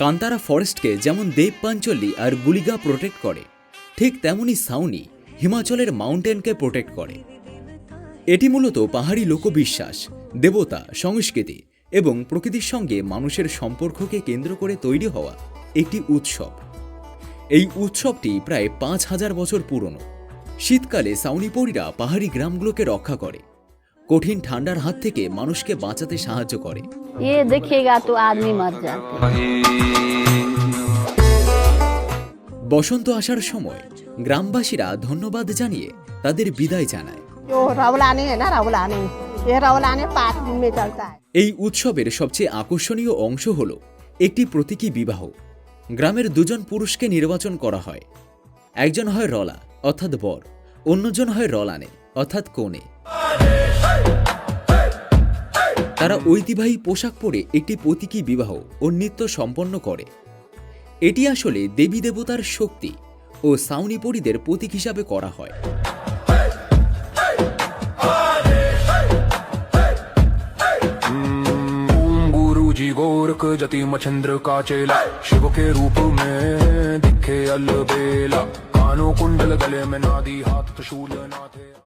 কান্তারা ফরেস্টকে যেমন দেব পাঞ্চল্লি আর গুলিগা প্রোটেক্ট করে, ঠিক তেমনি সাউনি হিমাচলের মাউন্টেনকে প্রোটেক্ট করে। এটি মূলত পাহাড়ি লোকবিশ্বাস, দেবতা, সংস্কৃতি এবং প্রকৃতির সঙ্গে মানুষের সম্পর্ককে কেন্দ্র করে তৈরি হওয়া একটি উৎসব। এই উৎসবটি প্রায় ৫,০০০ বছর পুরনো। শীতকালে সাউনিপড়িরা পাহাড়ি গ্রামগুলোকে রক্ষা করে, কঠিন ঠান্ডার হাত থেকে মানুষকে বাঁচাতে সাহায্য করে। ये देखेगा तो आदमी मर जाते। বসন্ত আসার সময় গ্রামবাসীরা ধন্যবাদ জানিয়ে তাদের বিদায় জানায়। जो रवलानी है ना, रवलानी, ये रवलानी 5 दिन में चलता है। এই উৎসবের সবচেয়ে আকর্ষণীয় অংশ হল একটি প্রতীকী বিবাহ। গ্রামের দুজন পুরুষকে নির্বাচন করা হয়। একজন হয় রলা অর্থাৎ বর, অন্যজন হয় রলানে অর্থাৎ কনে। তারা ঐতিহ্যবাহী পোশাক পরে একটি প্রতীকী বিবাহ ও নৃত্য সম্পন্ন করে। এটি আসলে দেবী দেবতার শক্তি ও সাউনিপড়িদের প্রতীক হিসাবে করা হয়। गुरुजी गोरख जति मच्छिंद्र का चेला, शिव के रूप में दिखे अलबेला, कानों कुंडल गले में नादी, हाथ त्रिशूल नाथे।